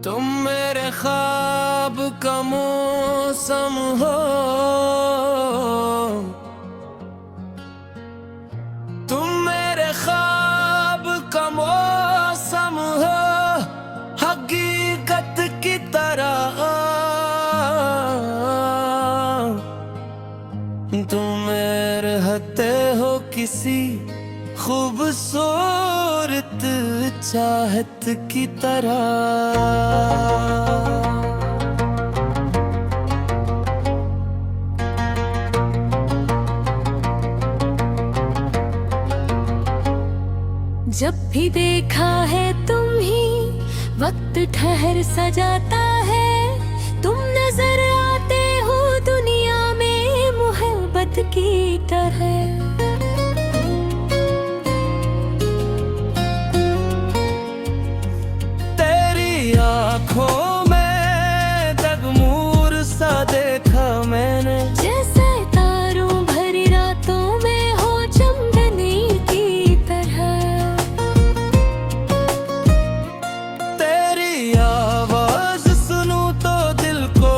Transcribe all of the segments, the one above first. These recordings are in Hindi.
तुम मेरे ख्वाब का मौसम हो, तुम मेरे ख्वाब का मौसम हो, हकीकत की तरह तुम रहते हो किसी खूबसूरत चाहत की तरह। जब भी देखा है तुम ही वक्त ठहर सा जाता है, तुम नजर आते हो दुनिया में मोहब्बत की तरह। आँखों में तगमूर सा देखा मैंने, जैसे तारों भरी रातों में हो चमकने की तरह। तेरी आवाज सुनूं तो दिल को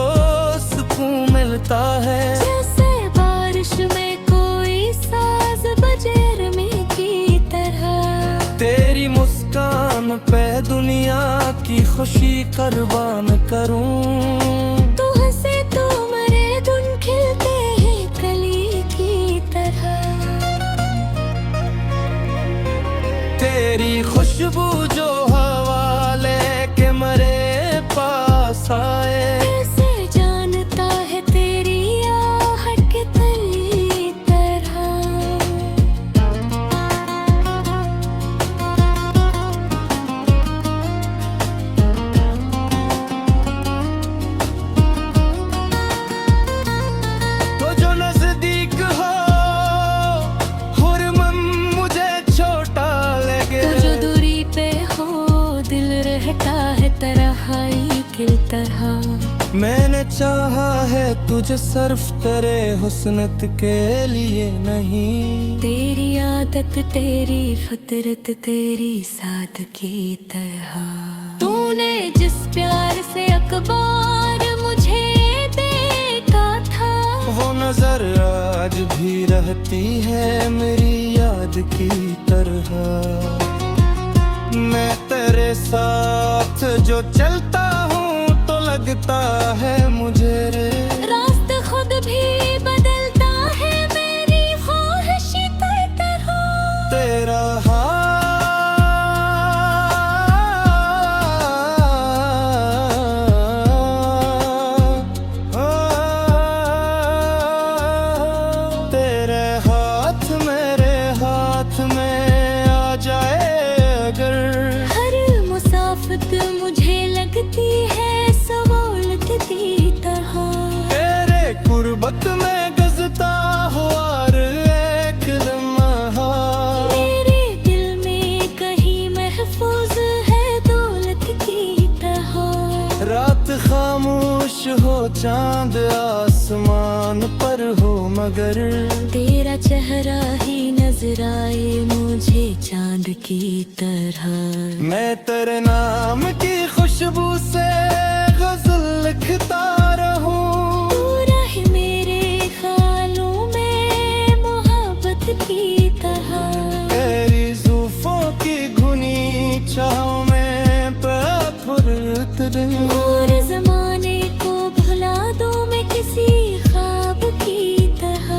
सुकून मिलता है, जैसे बारिश में कोई साज बजे रमे की तरह। तेरी मुस्कान पे दुनिया की खुशी कुर्बान करूं। तू हंसे तो मरे धुन खिलते हैं कली की तरह। तेरी खुशबू जो हवा लेके मरे पास आए, कैसे जानता है तेरी आहट के तली तरह। की तरह मैंने चाहा है तुझे सिर्फ तेरे हुस्नत के लिए नहीं। तेरी आदत तेरी फितरत तेरी सादगी तरह। तूने जिस प्यार से अखबार मुझे देखा था, वो नजर आज भी रहती है मेरी याद की तरह। मैं तेरे साथ जो चलता हूँ तो लगता है मुझे रे, रास्ता खुद भी बदलता है मेरी ख्वाहिश की तरह। तेरा तेरे हाथ मेरे हाथ में आ जाए अगर, हर मुसाफत मुझे लगती है सवालत की तरह। तेरे कुर्बत में गजता हुआ एक लम्हा, मेरे दिल में कहीं महफूज है दौलत की तरह। रात खामोश हो चांद आसमान पर हो मगर, तेरा चेहरा ही नजर आए मुझे चांद की तरह। मैं तेरे नाम की खुशबू से गजल लिखता रहूं। पूरा है मेरे ख्यालों में मोहब्बत की तरह। तेरी जुल्फों की घुनी छाँव में फुर्त दूं। और जमाने को भुला दूं मैं किसी ख्वाब की तरह।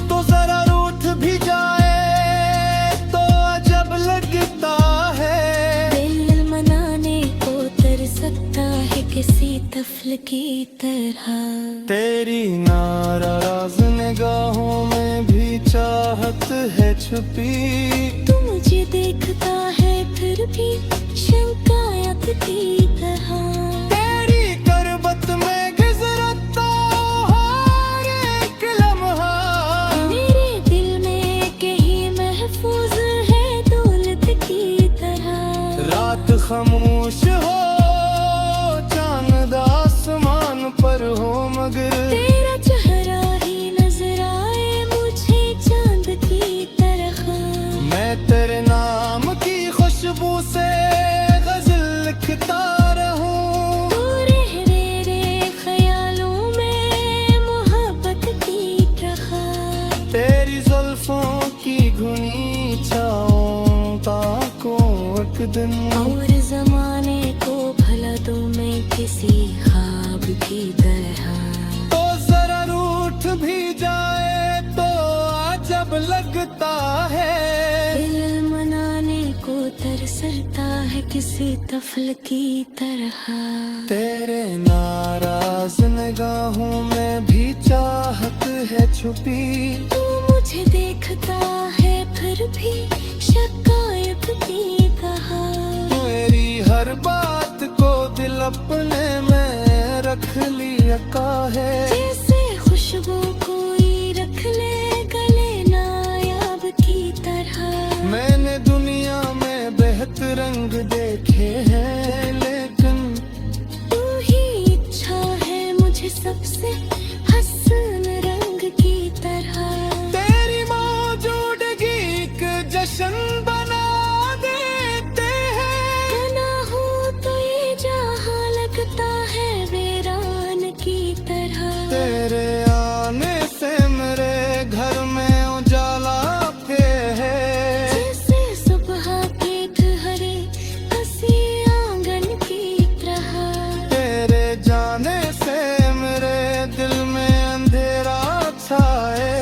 तो जरा रूठ भी जाए तो अजब लगता है, दिल मनाने को तर सकता है किसी तफल की तरह। तेरी नाराज निगाहों में भी चाहत है छुपी, तू मुझे देखता है फिर भी शिकायत की तरह। तेरी करबत में गुजरता हर एक लम्हा, मेरे दिल में कहीं महफूज है दौलत की तरह। रात खामोश हो चांद आसमान पर हो मगर, तेरा चेहरा ही नजर आए मुझे चांद की तरह। मैं तेरे नाम की खुशबू से गजल लिखता रहूं। लगता है। दिल मनाने को तरसता है किसी तफल की तरह। तेरे नाराज निगाहों में भी चाहत है छुपी। तू मुझे देखता है फिर भी शिकायत की तरह। मेरी हर बात को दिल अपने में रख लिया है। जैसे खुशबू कोई रख ले गले नायाब की तरह। मैंने दुनिया में बेहतर रंग देखे हैं, लेकिन तू ही इच्छा है मुझे सबसे हसन रंग की तरह। तेरी मौजूदगी का जश्न बना देते हैं। ना हो तो ये जहां लगता है वीरान की तरह। तेरे आने से मेरे घर में उजाला पे है। जैसे सुबह के ठहरे हंसी आंगन की तरह। तेरे जाने से मेरे दिल में अंधेरा छाए।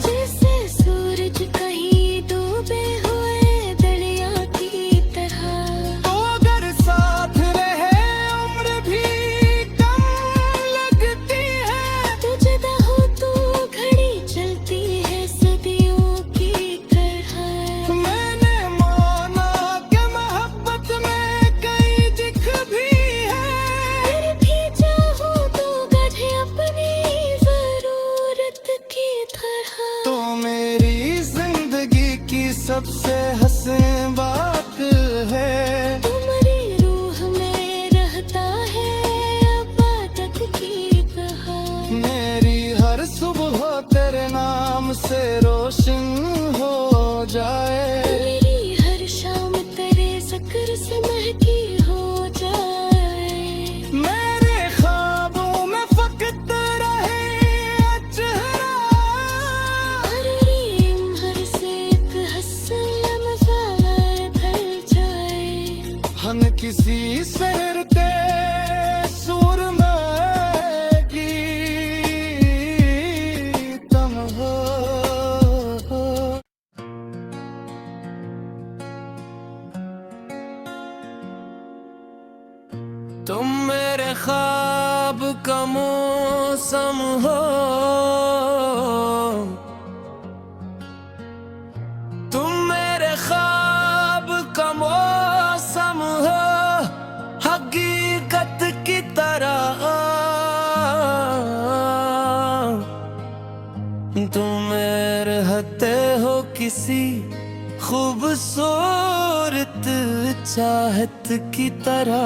जैसे सूरज कहीं डूबे हुए दरिया की तरह। तो अगर साथ रहे उम्र भी कम लगती है। तू जुदा हो तो घड़ी चलती है सदियों की तरह। मैंने माना कि मोहब्बत में कई दिख भी है। फिर भी चाहूं तो गधे अपनी जरूरत की तरह। तो मेरी जिंदगी की सबसे हसीन बात है। तुम्हारी रूह में रहता है आबादत की तरह। मेरी हर सुबह तेरे नाम से रोशन हो जाए। मेरी हर शाम तेरे जिक्र से महकी हो जाए। मेरे ख्वाबों में फकत रहे चेहरा। हर रीम हर से एक हसन लम्हा ढल जाए। हम किसी शहर के सुर में गीतम हो। तुम मेरे ख्वाब का मौसम हो। तुम मेरे ख्वाब का मौसम हो, हकीकत की तरह। तुम रहते हो किसी खूबसूरत चाहत की तरह।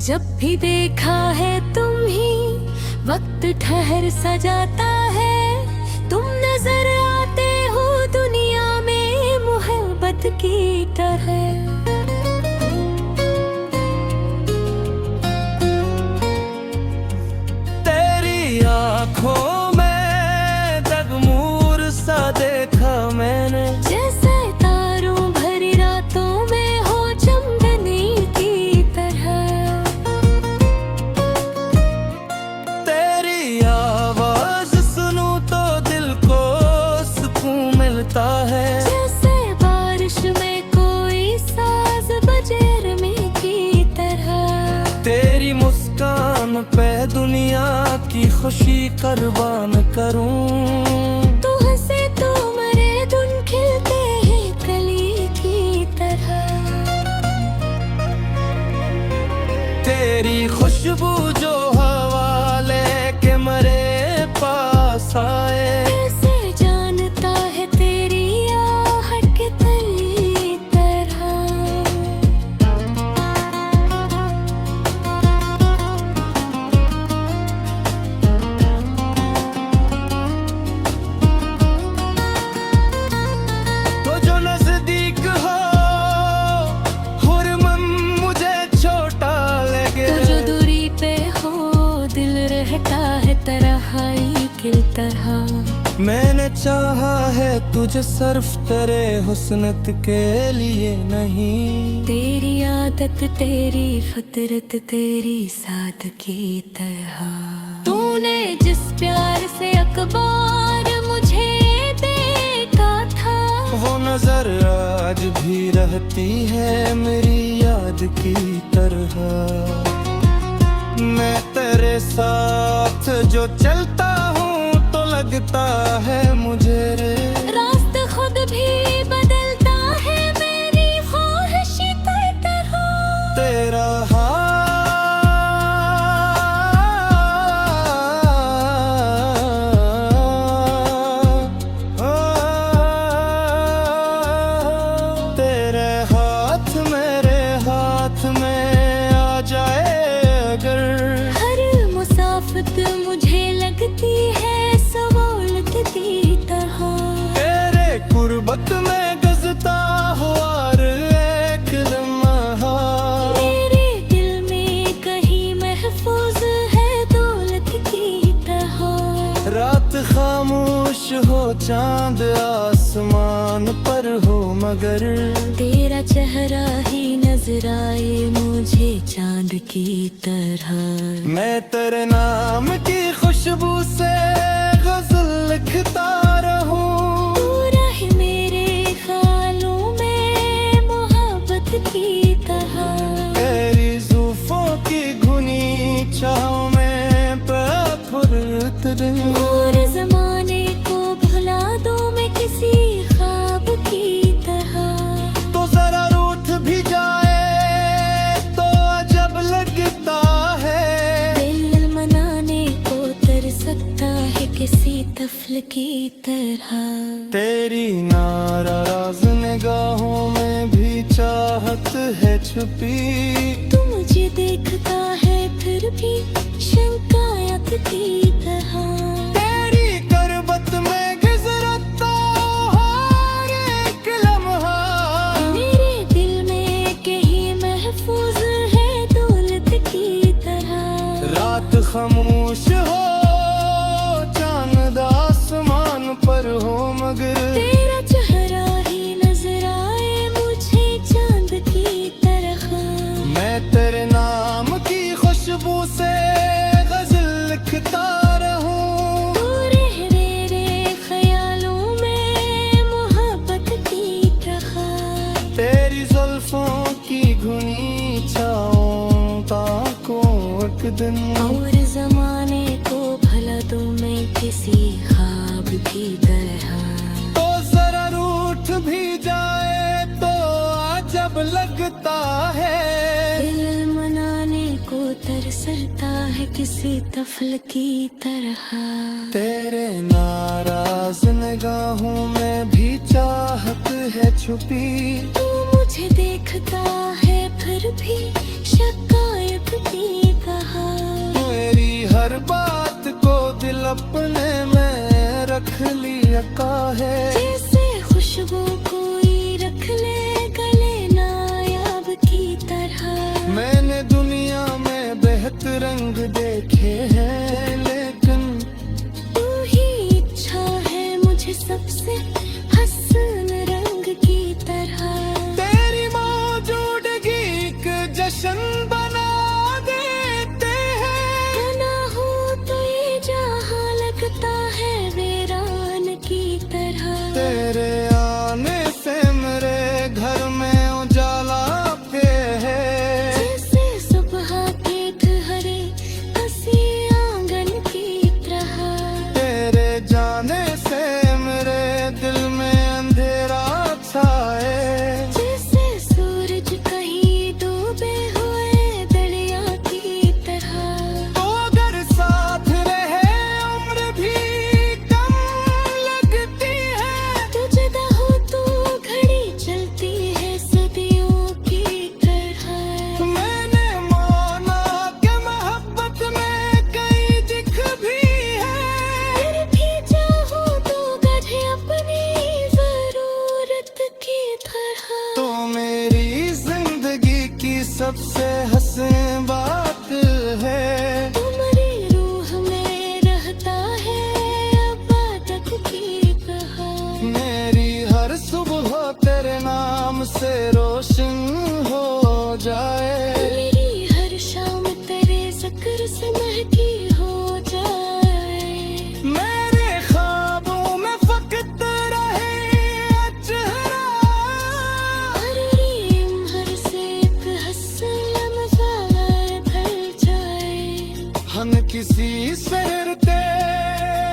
जब भी देखा है तुम ही वक्त ठहर सा जाता है। तुम नजर आते हो दुनिया में मोहब्बत की तरह। तेरी आँखों में तगमूर सा देखा मैंने। जैसे तारों भरी रातों में हो चमकने की तरह। तेरी आवाज सुनूं तो दिल को सुकून मिलता है। जैसे बारिश में कोई साज बजे रमी की तरह। तेरी मुस्कान पे दुनिया की खुशी कुर्बान करूं। तू हंसे तो मरे धुन खिलते हैं कली की तरह। तेरी खुशबू जो हवा लेके मरे पास आए। कैसे जानता है तेरी आहट के तली तरह। तो जो नजदीक हो हुरमन मुझे छोटा लगे। तो जो दूरी पे हो दिल रहता है तरह की तरह। मैंने चाहा है तुझे सिर्फ तेरे हुस्नत के लिए नहीं। तेरी आदत तेरी फितरत तेरी सादगी तरह। तूने जिस प्यार से अखबार मुझे देखा था, वो नजर आज भी रहती है मेरी याद की तरह। मैं तेरे साथ जो चलता हूँ तो लगता है मुझे रे, रास्ता खुद भी बदलता है मेरी ख्वाहिश तरह। तेरा तेरे हाथ मेरे हाथ में आ जाए अगर, हर मुसाफत मुझे लगती है सवालत की तरह। तेरे कुर्बत में गजता हुआ एक लम्हा, मेरे दिल में कहीं महफूज है दौलत की तरह। रात खामोश हो चांद आसमान पर हो मगर, तेरा चेहरा ही नजर आए मुझे चांद की तरह। मैं तेरे नाम की खुशबू से गजल लिखता रहूं। तू रहे मेरे ख्यालों में मोहब्बत की तरह। तेरी जुल्फों की घुनी छाँव में फुर्त रहूं। और जमाने को भुला दूं मैं किसी ख्वाब की तरह। तो जरा रूठ भी जाए तो अजब लगता है, दिल मनाने को तर सकता है किसी तफल की तरह। तेरी नाराज निगाहों में भी चाहत है छुपी। तू मुझे देखता है फिर भी शिकायत की तरह। तेरी करबत में गुजरता हर एक लम्हा, मेरे दिल में कहीं महफूज है दौलत की तरह। रात खामोश हो चांद आसमान पर हो मगर, तेरा चेहरा ही नजर आए मुझे चांद की तरह। मैं तेरे नाम की खुशबू से गजल लिखता रहूं। तू रहे मेरे ख्यालों में मोहब्बत की तरह। तेरी जुल्फों की घुनी छाँव ताकों एक दिन, और जमाने को भला दूं मैं किसी ख्वाब की तरह। तो जरा रूठ भी जाए तो अजब लगता है, दिल मनाने को तरसता है किसी तफल की तरह। तेरे नाराज निगाहों में भी चाहत है छुपी। तू मुझे देखता है फिर भी शिकायत की कहा। मेरी हर बात को दिल अपने में रख लिया है, जैसे खुशबू कोई रख ले गले नायाब की तरह। मैंने दुनिया में बेहतर रंग देखे हैं लेकिन, तू ही इच्छा है मुझे सबसे हसन रंग की तरह। तेरी मौजूदगी एक जश्न बना देते हैं। ना हो तो ये जहां लगता है वीरान की तरह। तेरे आने से मेरे घर में उजाला पे है, जैसे सुबह के ठहरे हंसी आंगन की तरह। तेरे जाने से मेरे दिल में अंधेरा छाए, जैसे सूरज कहीं डूबे हुए दरिया की तरह। तो अगर साथ रहे उम्र भी कम लगती है। तू जुदा हो तो घड़ी चलती है सदियों की तरह। मैंने माना कि मोहब्बत में कई दिख भी है, फिर भी चाहो तो गधे अपनी जरूरत की तरह। तो मेरी जिंदगी की सबसे हसीन बात है। तुम्हारी रूह में रहता है अब तक की किसी शहर के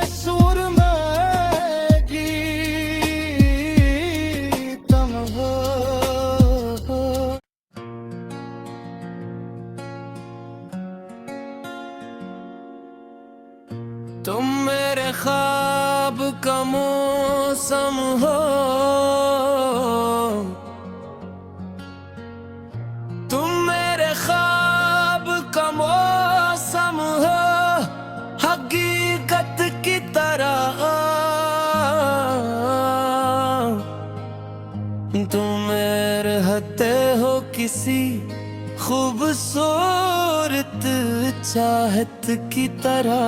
सुर में गीतम हो। तुम मेरे ख्वाब का मौसम हो, तुम मेरे ख्वाब का मौसम हो, हकीकत की तरह तुम मेरे रहते हो किसी खूबसूरत चाहत की तरह।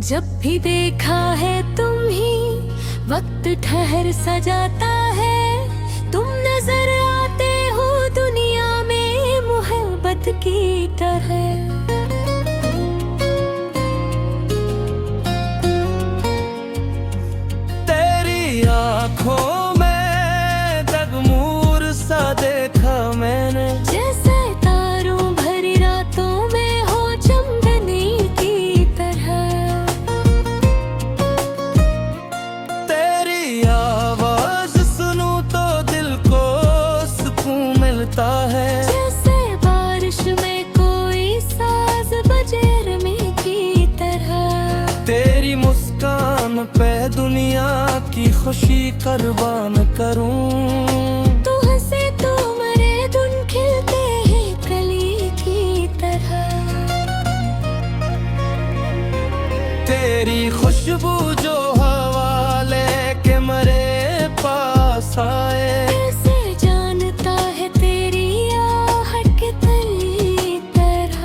जब भी देखा है तुम ही वक्त ठहर सा जाता है, तुम नजर आते हो दुनिया में मोहब्बत की तरह। तेरी आँखों में जगमूर सा देखा मैंने, जैसे तारों भरी रातों में हो चमकने की तरह। तेरी आवाज सुनूं तो दिल को सुकून मिलता है, जैसे बारिश में कोई साज बजे रमे की तरह। तेरी मुस्कान पे दुनिया की खुशी कुर्बान करूं। तू हंसे तो मरे धुन खिलते हैं कली की तरह। तेरी खुशबू जो हवा लेके मरे पास आए, कैसे जानता है तेरी आहट के तली तरह।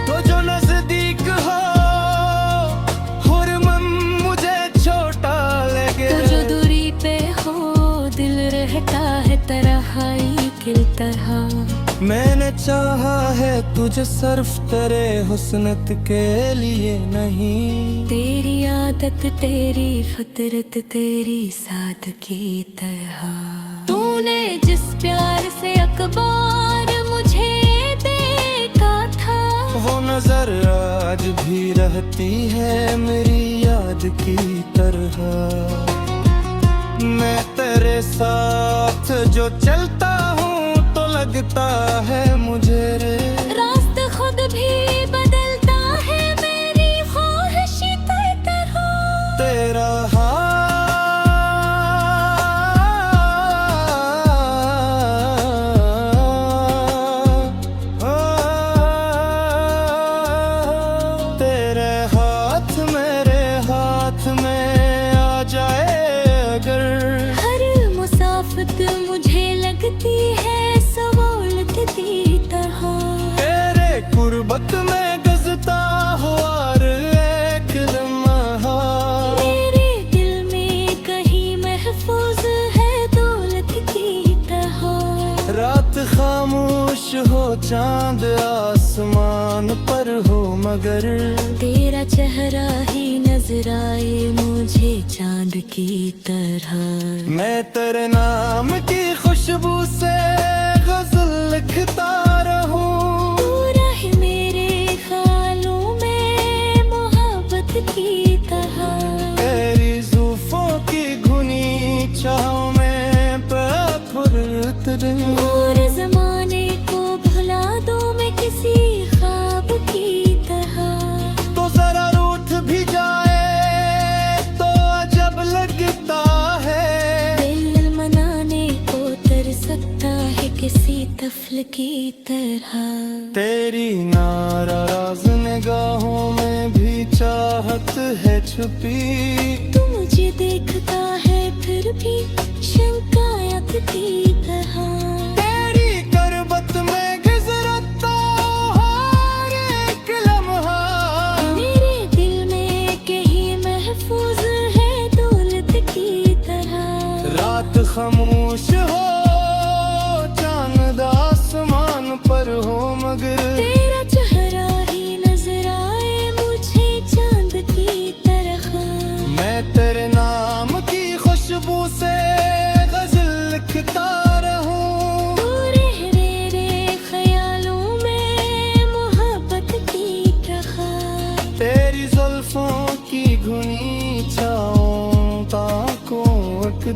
तो जो नजदीक हो हुरमन मुझे छोटा लगे, तो जो दूरी पे हो दिल रहता है तरहाई किल तरह। मैंने चाहा है तुझे सिर्फ तेरे हुस्नत के लिए नहीं। तेरी आदत तेरी फितरत तेरी सादगी तरह। तूने जिस प्यार से अखबार मुझे देखा था, वो नजर आज भी रहती है मेरी याद की तरह। मैं तेरे साथ जो चलता हूँ तो लगता है मुझे रास्ता खुद भी बदलता है मेरी ख्वाहिश तरह। तेरा तेरे हाथ मेरे हाथ में आ जाए अगर, हर मुसाफत मुझे लगती है सवालत की तरह। तेरे कुर्बत में गजता हुआ एक लम्हा, मेरे दिल में कहीं महफूज है दौलत की तरह। रात खामोश हो चांद आसमान पर हो मगर, तेरा चेहरा ही नजर आए मुझे चांद की तरह। मैं तेरे नाम की खुशबू से गजल लिखता रहूं। पूरा है मेरे ख्यालों में मोहब्बत की तरह। तेरी जुल्फों की घुनी छाँव में फुर्त रहूं। और जमाने को भुला दूं मैं किसी ख्वाब की तरह। तो जरा रूठ भी जाए तो अजब लगता है, दिल मनाने को तर सकता है किसी तफल की तरह। तेरी नाराज निगाहों में भी चाहत है छुपी। तू मुझे देखता है फिर भी शंकायत की तरह। तेरी करबत में गुजरता हर एक लम्हा, मेरे दिल में कहीं महफूज है दौलत की तरह। रात खामोश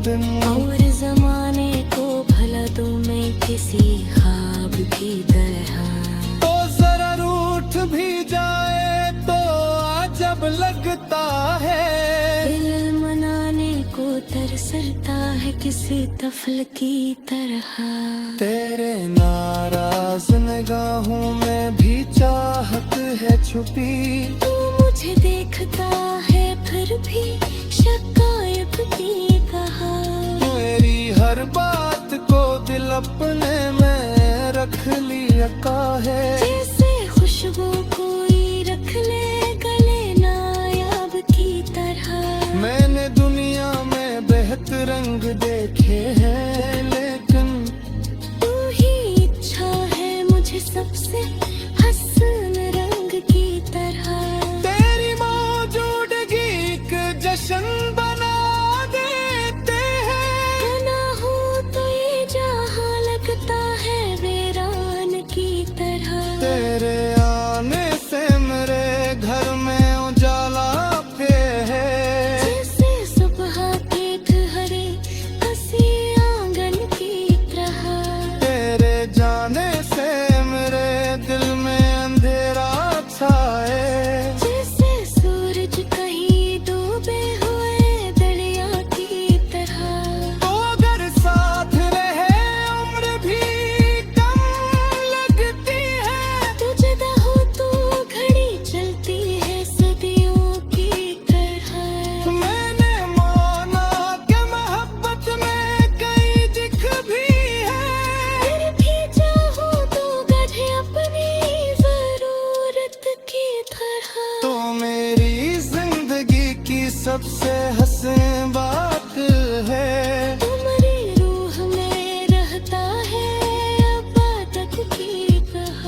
दिन। और जमाने को भला तुम्हें किसी ख्वाब की तरह तो जरा रूठ भी जाए तो अजब लगता है। दिल मनाने को तरसता है किसी तफल की तरह। तेरे नाराज निगाहों में भी चाहत है छुपी। तू मुझे देखता है फिर भी शिकायत की कहा। मेरी हर बात को दिल अपने में रख लिया है। जैसे खुशबू कोई रख ले गले नायाब की तरह। मैंने दुनिया में बेहतर रंग देखे हैं लेकिन तू ही इच्छा है मुझे सबसे हसन रंग की तरह। तेरी मौजूदगी एक जश्न बना देते हैं। ना हो तो ये जहां लगता है वीरान की तरह। तेरे आने से मेरे घर में उजाला पे है। जैसे सुबह के ठहरे हंसी आंगन की तरह। तेरे जाने से मेरे दिल में अंधेरा छाए। जैसे सूरज कहीं डूबे हुए दरिया की तरह। तो अगर साथ रहे उम्र भी कम लगती है। तू जुदा हो तो घड़ी चलती है सदियों की तरह। मैंने माना कि मोहब्बत में कई दिख भी है। फिर भी चाहूं तो गधे अपनी जरूरत की तरह। तो मेरी जिंदगी की सबसे हसीन बात है। तुम्हारी रूह में रहता है अब तक की तरह।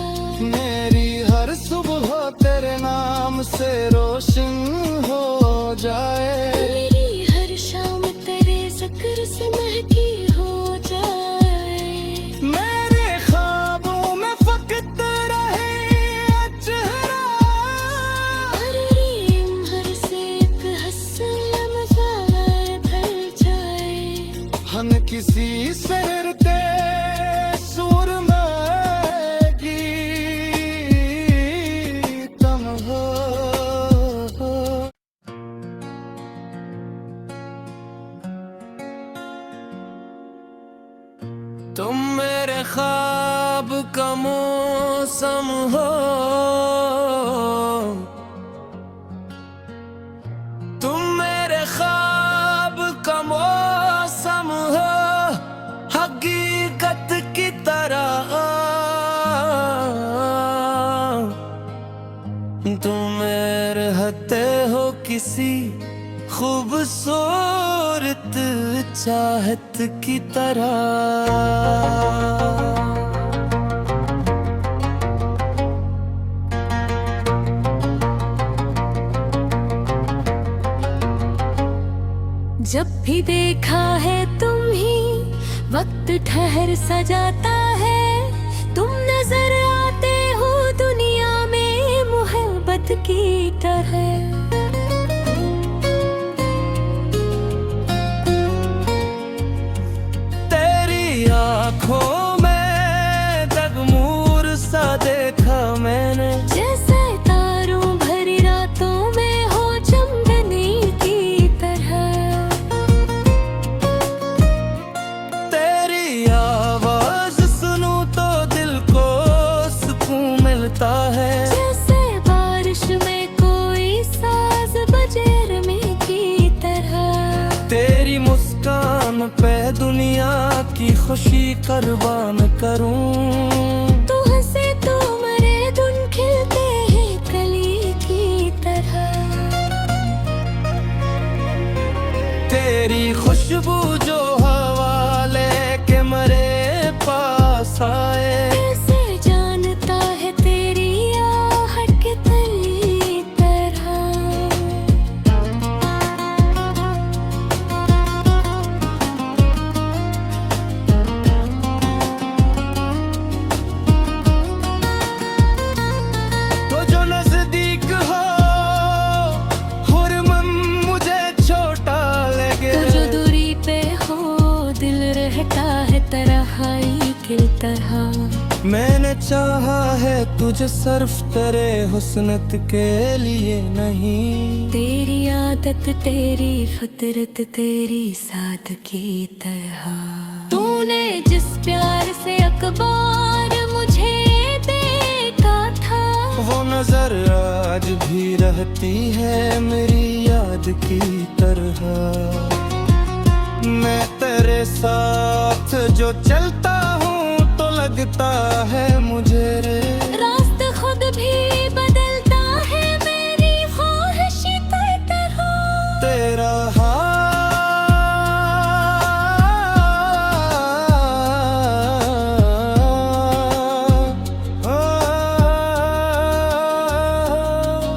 मेरी हर सुबह तेरे नाम से रोशन हो जाए। मेरी हर शाम तेरे जिक्र से महकी हो जाए। मेरे ख्वाबों में फकत रहे चेहरा। हर रीम हर से एक हसन लम्हा ढल जाए। हम किसी सरते सुर में गीतम हो। तुम मेरे ख्वाब का मौसम हो। तुम मेरे ख्वाब का मौसम हो। हकीकत की तरह तुम रहते हो किसी खूबसूरत चाहत की तरह। जब भी देखा है तुम ही वक्त ठहर सा जाता है। तुम नजर आते हो दुनिया में मोहब्बत की तरह। तेरी आँखों में तगमूर सा देखा मैंने। जैसे तारों भरी रातों में हो चमकने की तरह। तेरी आवाज सुनूं तो दिल को सुकून मिलता है। जैसे बारिश में कोई साज बजे रमे की तरह। तेरी मुस्कान पे दुनिया की खुशी कुर्बान करूं। तू हंसे तो मरे धुन खिलते हैं कली की तरह। तेरी खुशबू जो हवा लेके मरे पास आए। कैसे जानता है तेरी आहट के तली तरह। तो जो नजदीक हो हुरमन मुझे छोटा लगे। तो जो दूरी पे हो तरह। मैंने चाहा है तुझे सिर्फ तेरे हुस्नत के लिए नहीं, तेरी आदत तेरी फितरत तेरी सादगी तरह। तूने जिस प्यार से अखबार मुझे देखा था, वो नजर आज भी रहती है मेरी याद की तरह। मैं तेरे साथ जो चलता हूँ तो लगता है मुझे रे, रास्ता खुद भी बदलता है मेरी ख्वाहिश की तरह। तेरा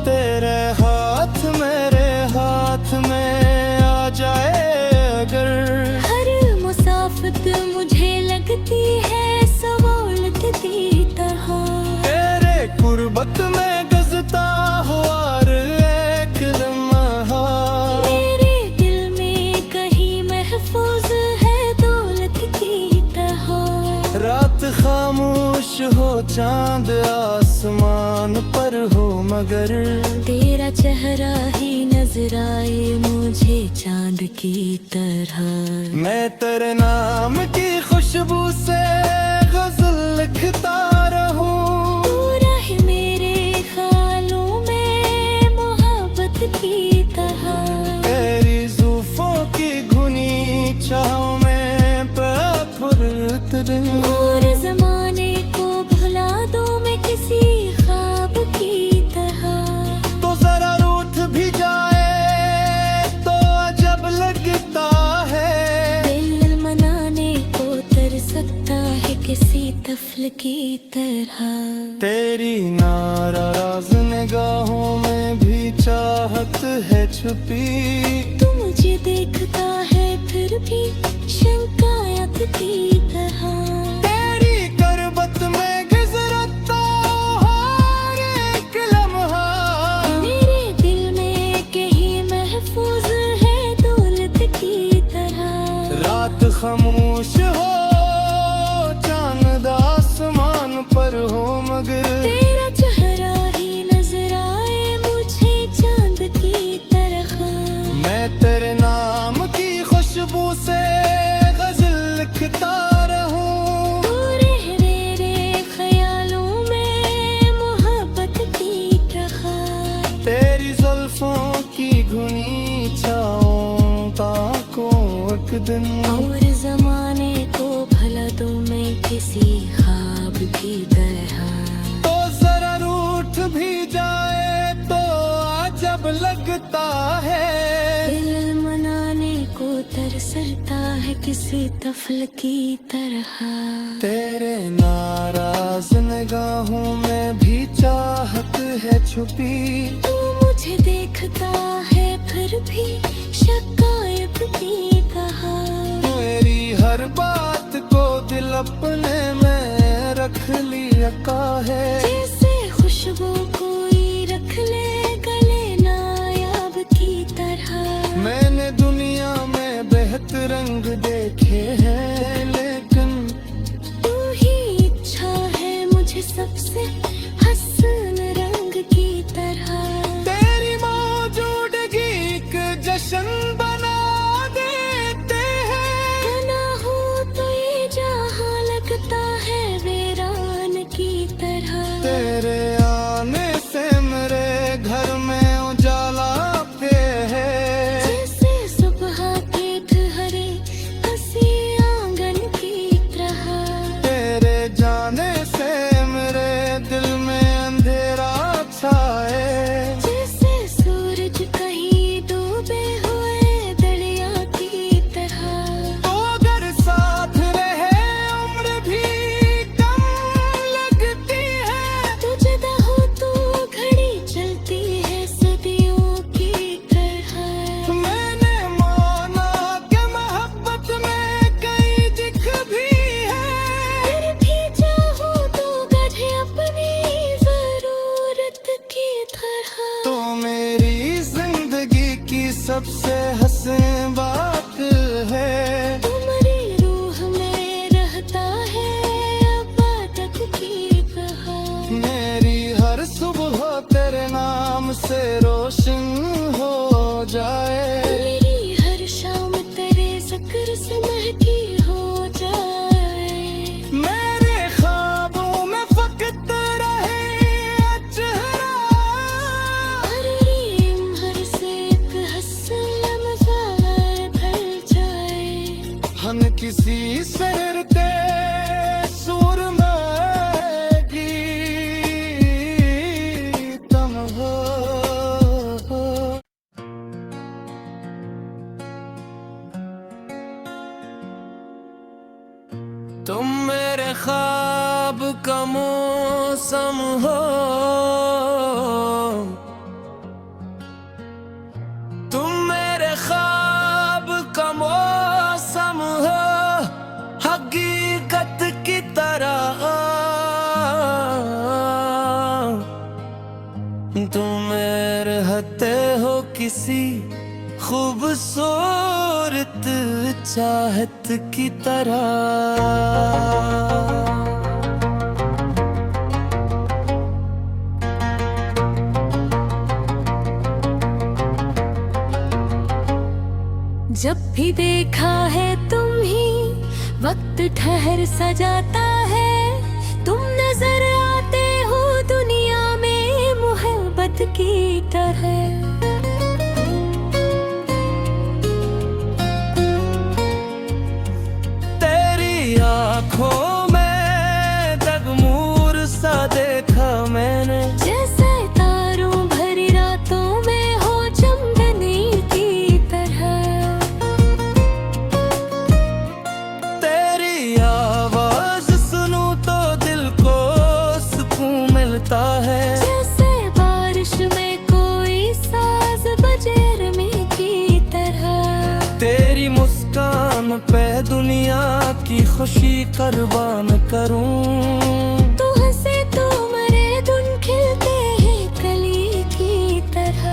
तेरे हाथ मेरे हाथ में आ जाए अगर, हर मुसाफत मुझे लगती है सवालत की तरह। तेरे कुर्बत में गजता हुआ एक लम्हा, मेरे दिल में कहीं महफूज है दौलत की तरह। रात खामोश हो चांद आसमान पर हो मगर, तेरा चेहरा ही नजर आए मुझे चांद की तरह। मैं तेरे नाम की खुशबू से गजल लिखता रहूं, तू रहे मेरे ख्यालों में मोहब्बत की तरह। तेरी जुल्फों की घुनी छाँव में फुर्त दूं। और जमाने को भुला दूं मैं किसी ख्वाब की तरह। तो जरा रूठ भी जाए तो अजब लगता है, दिल मनाने को तर सकता है किसी तफल की तरह। तेरी नाराज निगाहों में भी चाहत है छुपी, तू मुझे देखता है फिर भी शंकायत की तरह। तेरी करबत में गुजरता हर एक लम्हा, मेरे दिल में कहीं महफूज है दौलत की तरह। रात खामोश हो चांद आसमान पर हो मगर, तेरा चेहरा ही नजर आए मुझे चांद की तरह। मैं तेरे नाम की खुशबू से गजल लिखता रहूं, तू रहे मेरे ख्यालों में मोहब्बत की तरह। तेरी जुल्फों की घुनी छाँव ताकों एक दिन, और जमाने को भला दूं मैं किसी ख्वाब की तरह। तो जरा रूठ भी जाए तो अजब लगता है, दिल मनाने को तरसता है किसी तफल की तरह। तेरे नाराज निगाहों में भी चाहत है छुपी, तू मुझे देखता है फिर भी शिकायत की कहा। मेरी हर बात को दिल अपने में रख लिया है, जैसे खुशबू कोई रख ले गले नायाब की तरह। मैंने दुनिया में बेहतर रंग देखे हैं लेकिन तू ही इच्छा है मुझे सबसे हसन रंग की तरह। तेरी मौजूदगी एक जश्न बना देते हैं, ना हो तो ये जहां लगता है वीरान की तरह। तेरे आने से मेरे घर में उजाला पे है, जैसे सुबह के ठहरे हंसी आंगन की तरह। तेरे जाने से मेरे दिल में अंधेरा छाए, जैसे सूरज कहीं डूबे हुए दरिया की तरह। तो अगर साथ रहे उम्र भी कम लगती है, तू जुदा हो तो घड़ी चलती है सदियों की तरह। मैंने माना कि मोहब्बत में कई दिख भी है, फिर भी चाहूं तो गधे अपनी जरूरत की तरह। तो मेरी जिंदगी की सबसे हसीन बात है, तुम्हारी रूह में रहता है अब किसी शहर के सुर में गीतम हो। तुम मेरे ख्वाब का मौसम हो, तुम मेरे ख्वाब का मौसम हो, हकीकत की तरह तुम मेरे रहते हो किसी खूबसूरत चाहत की तरह। जब भी देखा है तुम ही वक्त ठहर सा जाता है, तुम नजर आते हो दुनिया में मोहब्बत की तरह। तेरी आँखों में तगमूर सा देखा मैंने, जैसे तारों भरी रातों में हो चमकने की तरह। तेरी आवाज सुनूं तो दिल को सुकून मिलता है, जैसे बारिश में कोई साज बजे रमी की तरह। तेरी मुस्कान पे दुनिया की खुशी कुर्बान करूं। तू हंसे तो मरे धुन खिलते हैं कली की तरह।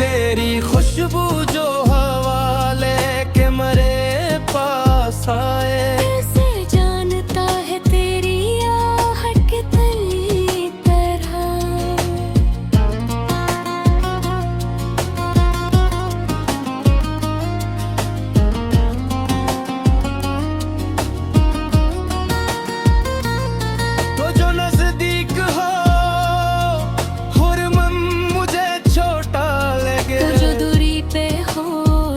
तेरी खुशबू जो हवा लेके मरे पास आए, कैसे जानता है तेरी आहट के तली तरह। तो जो नजदीक हो हुरमन मुझे छोटा लगे, तो जो दूरी पे हो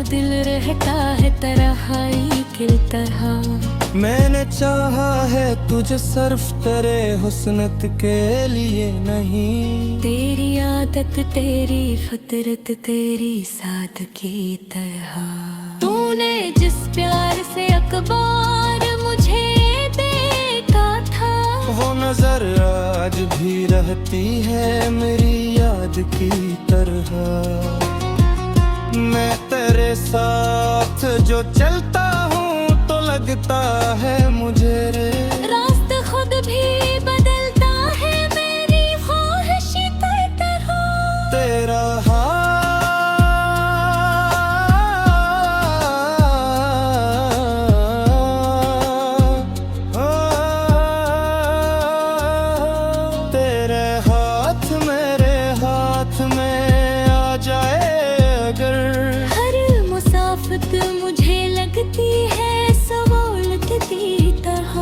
दिल रहता है तरहाई की तरह। मैंने चाहा है तुझे सिर्फ तेरे हुस्नत के लिए नहीं। तेरी आदत तेरी फितरत तेरी सादगी तरह। तूने जिस प्यार से अखबार मुझे देखा था, वो नजर आज भी रहती है मेरी याद की तरह। मैं तेरे साथ जो चलता हूँ तो लगता है मुझे रे, रास्ता खुद भी बदलता है मेरी ख्वाहिश की तरह। तेरा तेरे हाथ मेरे हाथ में आ जाए अगर, हर मुसाफत मुझे लगती है सवालत की तरह।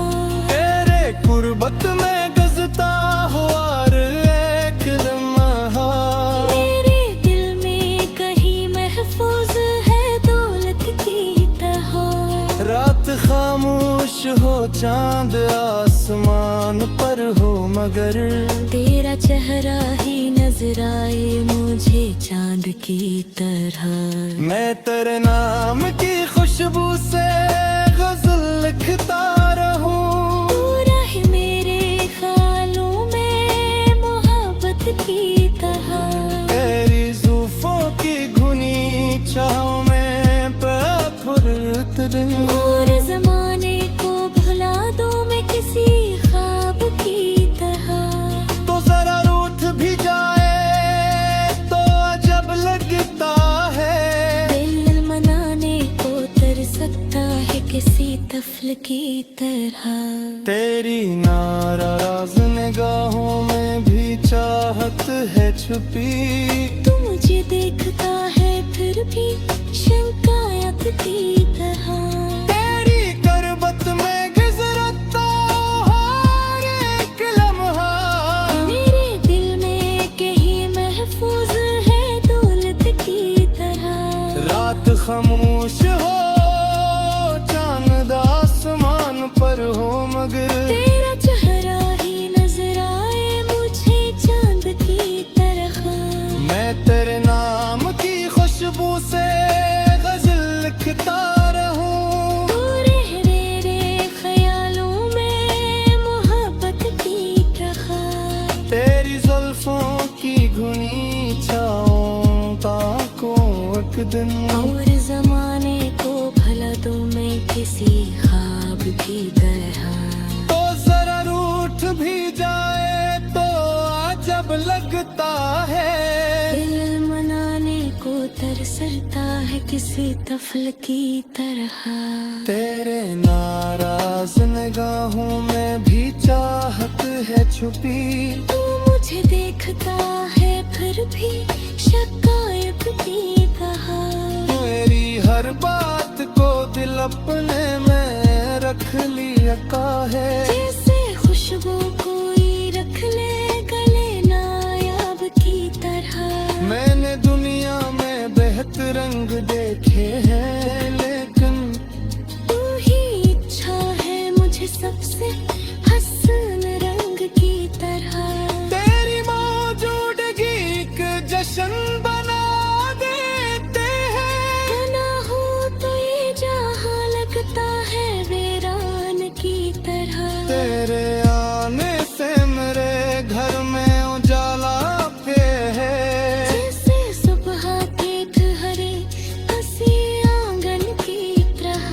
तेरे कुर्बत में गजता हुआ एक लम्हा, मेरे दिल में कहीं महफूज है दौलत की तरह। रात खामोश हो चांद आसमान पर हो मगर, तेरा चेहरा ही नजर आए मुझे चांद की तरह। मैं तेरे नाम की खुशबू से गजल लिखता रहूं। पूरा है मेरे ख्यालों में मोहब्बत की तरह। तेरी जुल्फों की घुनी छाँव में फुर्त दूं। और जमाने को भुला दूं मैं किसी ख्वाब की तरह। तो जरा रूठ भी जाए तो अजब लगता है, दिल मनाने को तर सकता है किसी तफल की तरह। तेरी नाराज निगाहों में भी चाहत है छुपी। तू मुझे देखता है फिर भी शंकायत की तरह। तेरी करबत में गुजरता हर एक लम्हा, मेरे दिल में कहीं महफूज है दौलत की तरह। रात खामोश दिन। और जमाने को भला दो मैं किसी ख्वाब की तरह। तो जरा रूठ भी जाए तो अजब लगता है। दिल मनाने को तरसता है किसी तफल की तरह। तेरे नाराज निगाहों में भी चाहत है छुपी। तू मुझे देखता है फिर भी शिकायत की कहा। मेरी हर बात को दिल अपने में रख लिया है। जैसे खुशबू कोई रख ले गले नायाब की तरह। मैंने दुनिया में बेहतर रंग देखे हैं, लेकिन तू ही इच्छा है मुझे सबसे हसन रंग की तरह। तेरी मौजूदगी एक जश्न बना देते हैं। ना हो तो ये जहां लगता है वीरान की तरह। तेरे आने से मेरे घर में उजाला पे है। जैसे सुबह के ठहरे हंसी आंगन की तरह।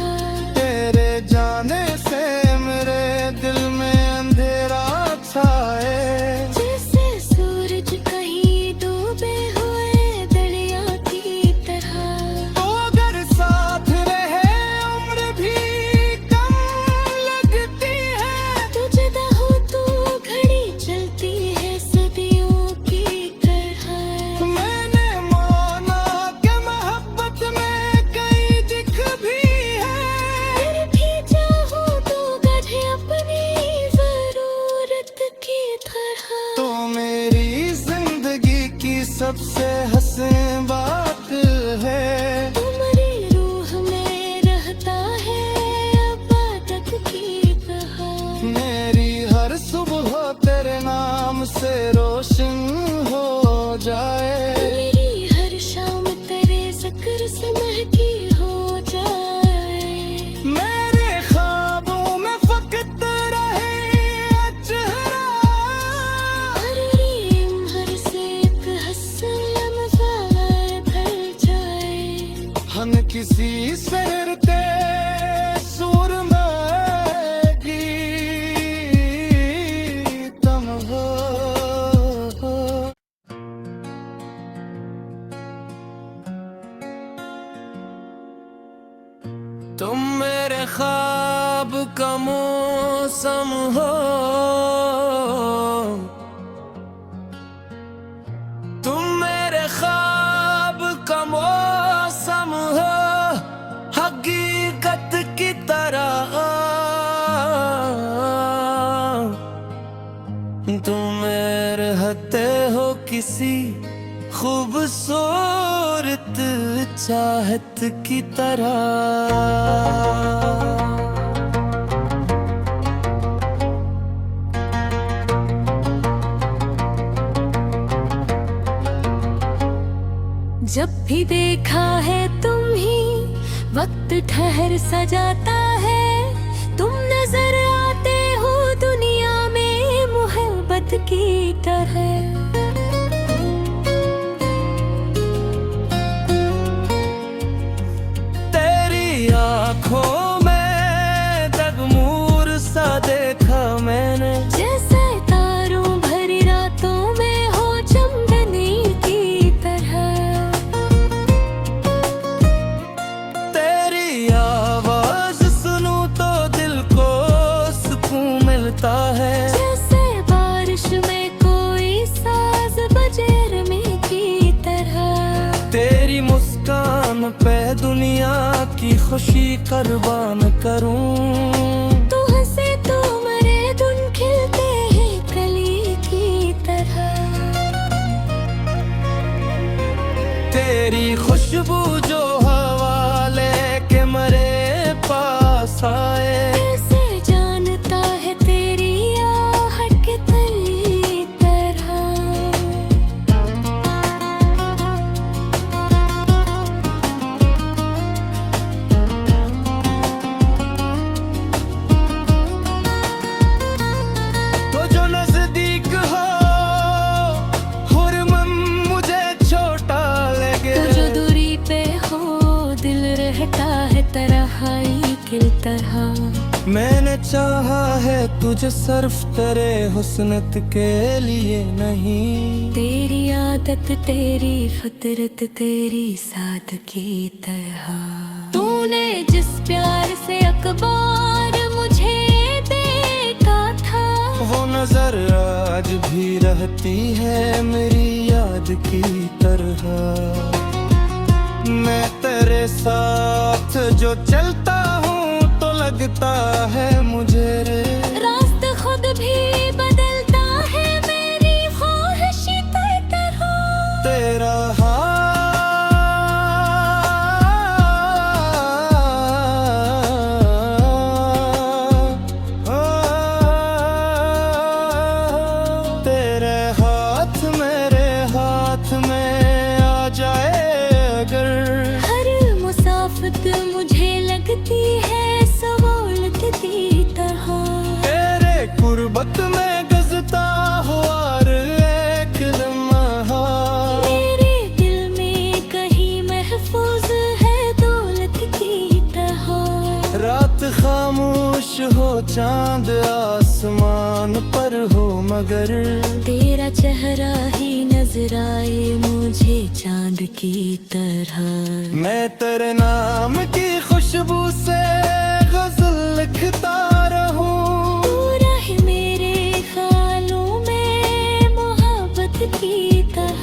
तेरे जाने से मेरे दिल में अंधेरा छाए। जैसे सूरज कहीं डूबे हुए दरिया की तरह। तो अगर साथ रहे उम्र भी कम लगती है। तू जुदा हो तो घड़ी चलती है सदियों की तरह। मैंने माना कि मोहब्बत में कई दिख भी है। फिर भी चाहो तो गढ़े अपनी जरूरत की तरह। तो मेरी जिंदगी की सबसे हसीन बात है। तुम्हारी रूह में रहता है आबादत की तरह। मेरी हर सुबह तेरे नाम से रोशन हो जाए। मेरी हर शाम तेरे जिक्र से महकी हो जाए। मेरे ख्वाबों में फकत रहे चेहरा। हर रीम हर से एक हसन लम्हा ढल जाए। हम किसी सैरते सुर में गीतम हो। तुम मेरे ख्वाब का मौसम हो। तुम मेरे ख्वाब का मौसम हो, हकीकत की तरह। तुम मेरे हते हो किसी खूबसूरत चाहत की तरह। जब भी देखा है तुम ही वक्त ठहर सा जाता है। तुम नजर आते हो दुनिया में मोहब्बत की तरह। तेरी आंखों में तगमूर सा देखा मैंने। जैसे तारों भरी रातों में हो चमकने की तरह। तेरी आवाज सुनूं तो दिल को सुकून मिलता है। जैसे बारिश में कोई साज बजे रमी की तरह। तेरी मुस्कान पे दुनिया की खुशी कुर्बान करूं। तू हंसे तो मरे धुन खिलते हैं कली की तरह। तेरी खुशबू जो हवा लेके मरे पास आए। कैसे जानता है तेरी आहट के तली तरह। तो जो नजदीक हो हुरमन मुझे छोटा लगे। तो जो दूरी पे तरह। मैंने चाहा है तुझे सिर्फ तेरे हुस्नत के लिए नहीं। तेरी आदत तेरी फितरत तेरी सादगी तरह। तूने जिस प्यार से अखबार मुझे देखा था, वो नजर आज भी रहती है मेरी याद की तरह। मैं तेरे साथ जो चलता हूँ तो लगता है मुझे रे, रास्ता खुद भी बदलता है मेरी ख्वाहिश तरह। तेरा तेरे हाथ मेरे हाथ में आ जाए अगर, हर मुसाफत मुझे लगती है सवालत की तरह। तेरे कुर्बत में गजता हुआ एक लम्हा, मेरे दिल में कहीं महफूज है दौलत की तरह। रात खामोश हो चांद आसमान पर हो मगर, तेरा चेहरा ही नजर आए मुझे चांद की तरह। मैं तेरे नाम की खुशबू से गजल लिखता रहूं। तू रहे मेरे ख्यालों में मोहब्बत की तरह।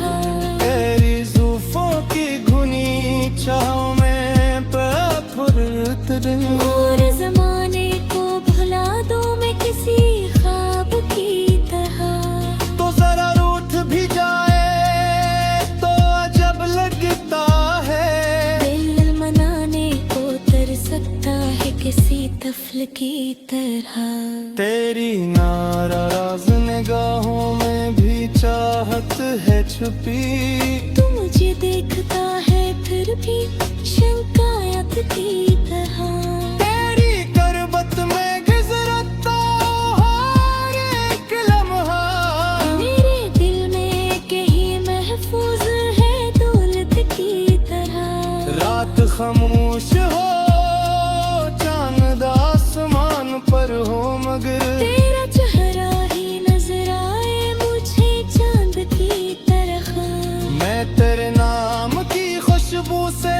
तेरी जुल्फों की घुनी छाँव में फुर्त रहूं। और जमाने को भुला दूं मैं किसी ख्वाब की तरह। तो जरा रूठ भी जाए तो अजब लगता है, दिल मनाने को तर सकता है किसी तफल की तरह। तेरी नाराज निगाहों में भी चाहत है छुपी। तू मुझे देखता है फिर भी शिकायत की तरह। तेरी करबत में गुजरता हर एक लम्हा, मेरे दिल में कहीं महफूज है दौलत की तरह। रात खामोश हो चांद आसमान पर हो मगर, तेरा चेहरा ही नजर आए मुझे चांद की तरह। मैं तेरे नाम की खुशबू से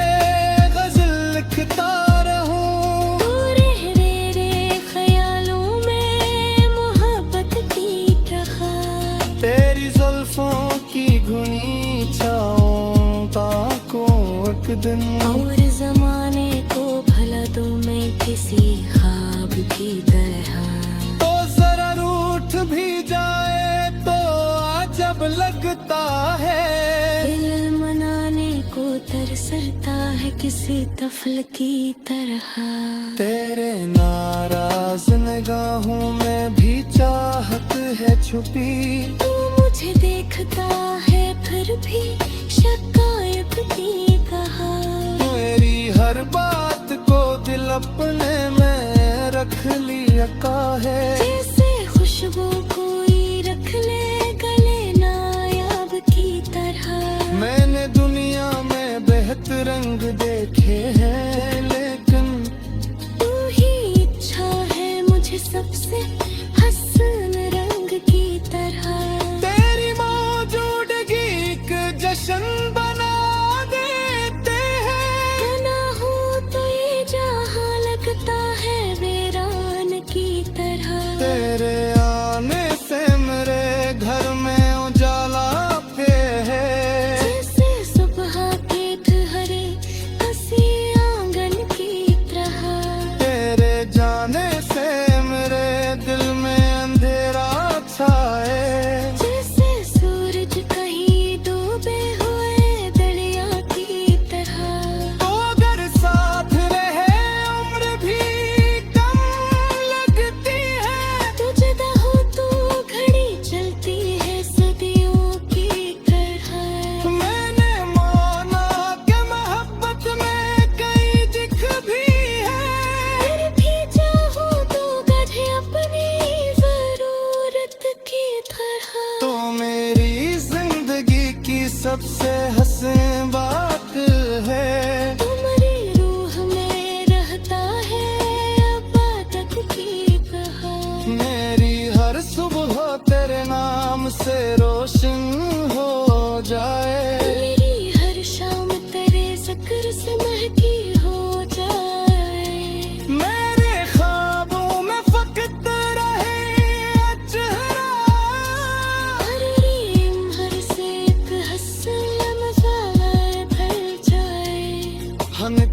गजल लिखता रहूं। तू रह मेरे ख्यालों में मोहब्बत की तरह। तेरी जुल्फों की घुनी छाँव ताकों एक दिन, और जमाने को भला दूं मैं किसी ख्वाब की तरह। तो जरा रूठ भी जाए तो अजब लगता है, दिल मनाने को तरसता है किसी तफल की तरह। तेरे नाराज निगाहों में भी चाहत है छुपी। तू मुझे देखता है फिर भी शिकायत की कहा। मेरी हर बात को दिल अपने में रख लिया का है, जैसे खुशबू कोई रख ले गले नायाब की तरह। मैंने दुनिया में बेहतर रंग देखे हैं लेकिन, तू ही इच्छा है मुझे सबसे हसन रंग की तरह। तेरी मौजूदगी एक जश्न बना देते हैं। ना हो तो ये जहां लगता है वीरान की तरह। तेरे आने से मेरे घर में उजाला पे है, जैसे सुबह के ठहरे हंसी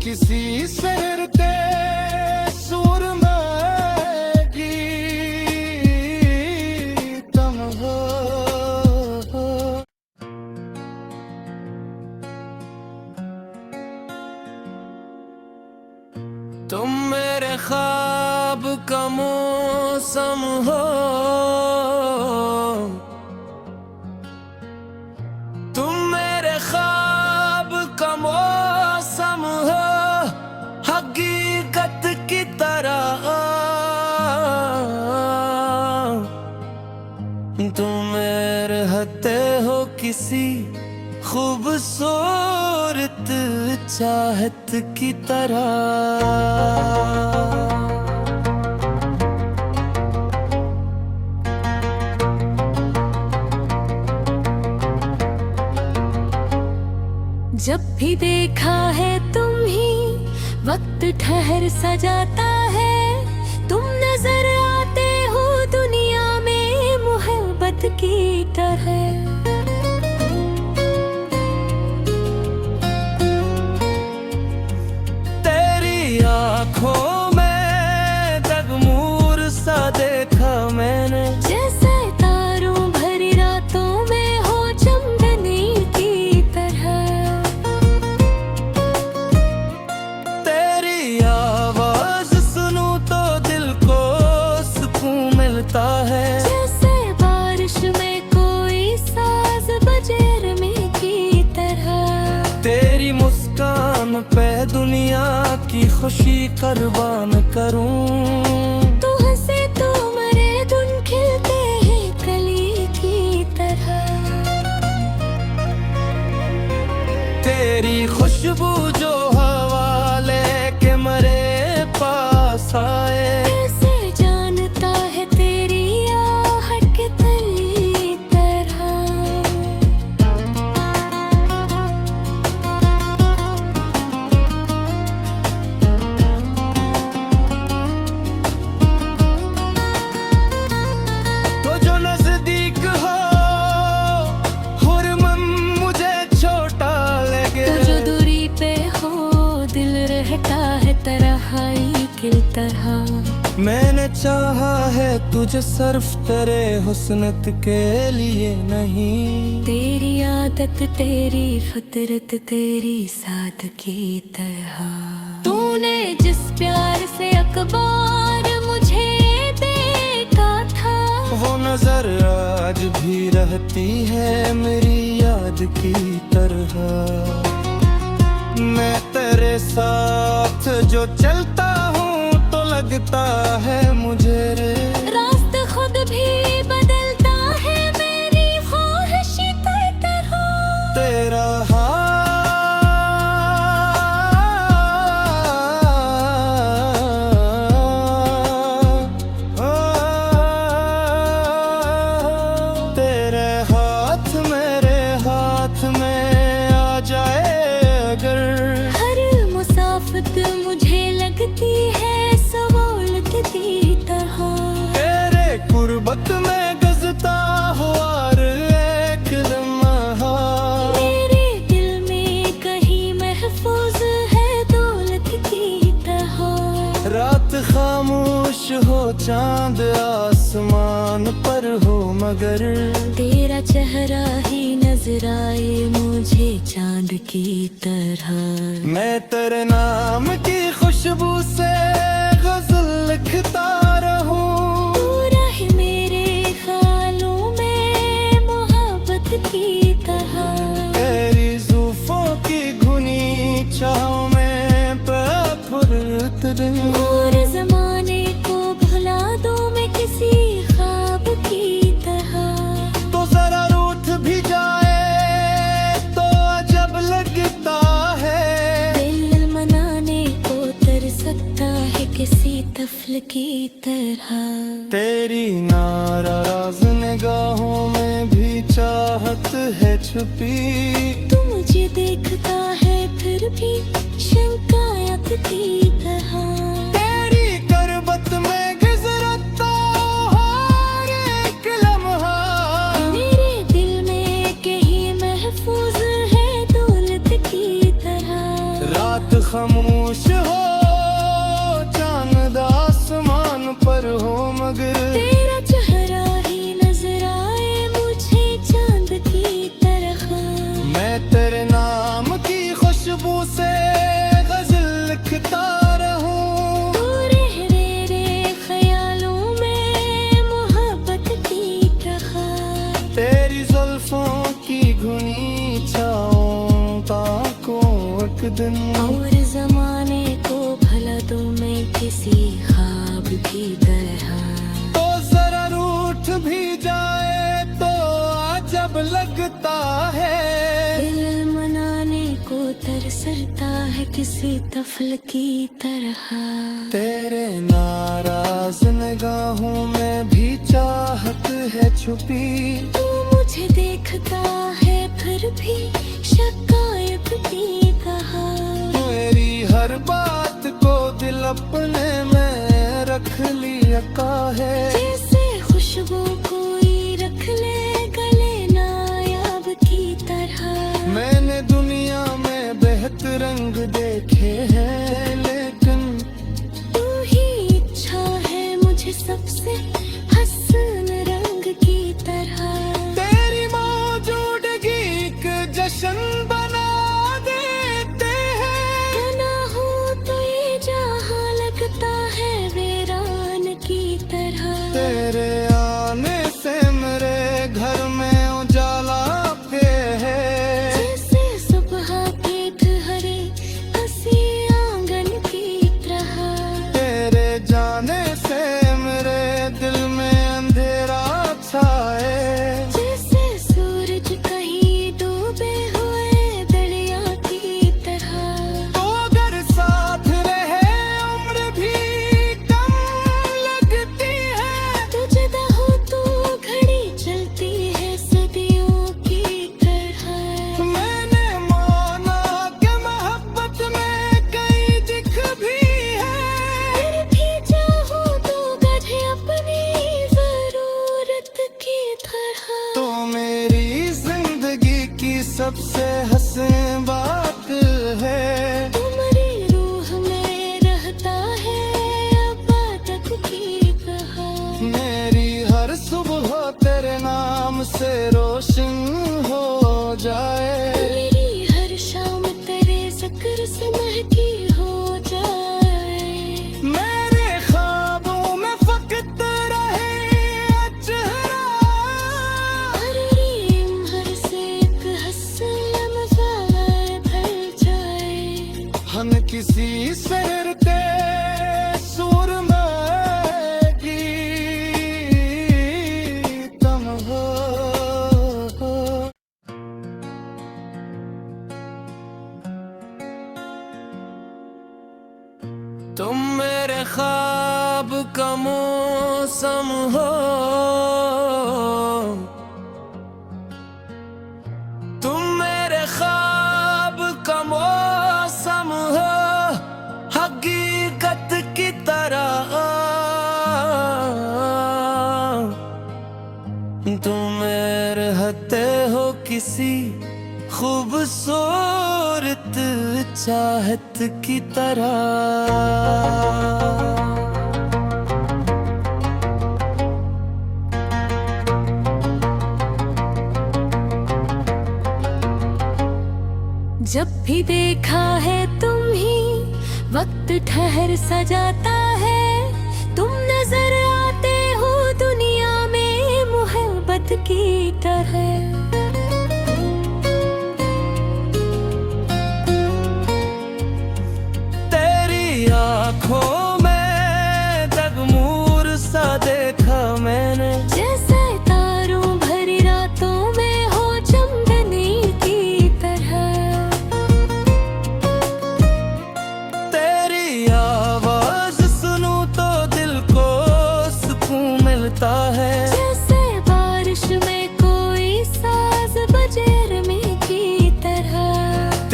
किसी शहर के सुर में गीतम हो। तुम मेरे ख्वाब का मौसम हो, तुम मेरे ख्वाब का मौसम हो, हकीकत की तरह तुम रहते हो किसी खूबसूरत चाहत की तरह। जब भी देखा है तुम ही वक्त ठहर सा जाता है, तुम नजर आते हो दुनिया में मोहब्बत की तरह। तेरी आँखों में तगमूर सा देखा मैंने, जैसे तारों भरी रातों में हो चमकने की तरह। तेरी आवाज सुनूं तो दिल को सुकून मिलता है, जैसे बारिश में कोई साज बजे रमे की तरह। तेरी मुस्कान पे दुनिया की खुशी कुर्बान करूं। तू हंसे तो मरे धुन खिलते हैं कली की तरह। तेरी खुशबू जो हवा लेके मरे पास आए, कैसे जानता है तेरी आहट के तली तरह। तो जो नजदीक हो हुरमन मुझे छोटा लगे, तो जो दूरी पे हो दिल रहता है तरहाई की तरह। मैंने चाहा है तुझे सिर्फ तेरे हुस्नत के लिए नहीं। तेरी आदत तेरी फितरत तेरी सादगी तरह। तूने जिस प्यार से अखबार मुझे देखा था, वो नजर आज भी रहती है मेरी याद की तरह। मैं तेरे साथ जो चलता हूँ तो लगता है मुझे रे, रास्ता खुद भी बदलता है मेरी ख्वाहिश की तरह। तेरा तेरे हाथ मेरे हाथ में आ जाए अगर, हर मुसाफत मुझे लगती है सवालत की तरह। तेरे कुर्बत में गजता हुआ एक लम्हा, मेरे दिल में कहीं महफूज है दौलत की तरह। रात खामोश हो चांद आसमान पर हो मगर, तेरा चेहरा ही नजर आए मुझे चांद की तरह। मैं तेरे नाम की खुशबू से गजल लिखता रहूं। पूरा है मेरे ख्यालों में मोहब्बत की तरह। तेरी जुल्फों की घुनी चाहों में फुर्त रहूं। और जमाने को भुला दूं मैं किसी ख्वाब की तरह। तो जरा रूठ भी जाए तो अजब लगता है, दिल मनाने को तर सकता है किसी तफल की तरह। तेरी नाराज निगाहों में भी चाहत है छुपी। तू मुझे देखता है फिर भी शंकायत की तरह। तेरी करबत में गुजरता हर एक लम्हा, मेरे दिल में कहीं महफूज है दौलत की तरह। रात खामोश खुशबू से गजल लिखता रहूं। तू रे ख्यालों में मोहब्बत की रहा। तेरी जुल्फों की घुनी छाओं ताको एक दिन, और जमाने को भला तो मैं किसी ख्वाब की तरह। तो जरा रूठ भी जाए तो अजब लगता है। दिल मनाने को तरसता है किसी तफल की तरह। तेरे नाराज निगाहों में भी चाहत है छुपी। तू मुझे देखता है फिर भी शिकायत की कहा। मेरी हर बात को दिल अपने में रख लिया है। जैसे खुशबू कोई रख ले गले नायाब की तरह। मैंने दुनिया में बेहतर रंग देखे हैं, लेकिन तू ही इच्छा है मुझे सबसे हसन रंग की तरह। तेरी मौजूदगी एक जश्न बना देते हैं। ना हो तो ये जहां लगता है वीरान की तरह। तेरे आने से मेरे घर में उजाला पे है। जैसे सुबह के ठहरे हंसी आंगन की तरह। तेरे जाने से मेरे दिल में अंधेरा छाए। जैसे सूरज कहीं डूबे हुए दरिया की तरह। तो अगर साथ रहे उम्र भी कम लगती है। तू जुदा हो तो घड़ी चलती है सदियों की तरह। मैंने माना कि मोहब्बत में कई दिख भी है। फिर भी चाहूं तो गधे अपनी जरूरत की तरह। तो मेरी जिंदगी की सबसे हसीन बात है। तुम्हारी रूह में रहता है अब तक की कहा। मेरी हर सुबह तेरे नाम से रोशन हो जाए। मेरी हर शाम तेरे जिक्र से महकी हो जाए। मेरे ख्वाबों में फकत रहे चेहरा। हर रीम हर से एक हसन लम्हा ढल जाए। हम किसी शहर के सुर में गीतम हो। तुम मेरे ख्वाब का मौसम हो। तुम मेरे ख्वाब का मौसम हो, हकीकत की तरह। तुम रहते हो किसी खूबसूरत चाहत की तरह। जब भी देखा है तुम ही वक्त ठहर सा जाता है। तुम नजर आते हो दुनिया में मोहब्बत की तरह। तेरी आँखों में तगमूर सा देखा मैंने। जैसे तारों भरी रातों में हो चमकने की तरह। तेरी आवाज सुनूं तो दिल को सुकून मिलता है। जैसे बारिश में कोई साज बजे रमे की तरह।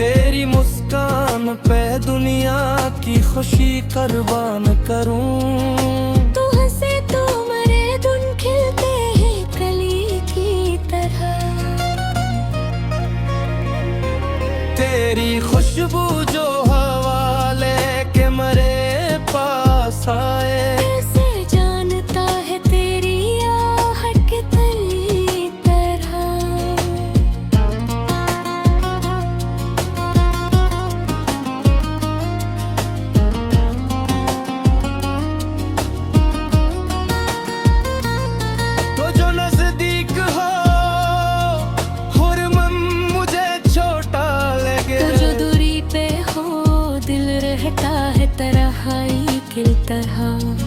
तेरी मुस्कान पे दुनिया की खुशी कुर्बान करूं। तू हंसे तो मरे धुन खिलते हैं कली की तरह। तेरी खुशबू जो हवा लेके मरे पास आए। कैसे जानता है तेरी आहट के तली तरह। तरह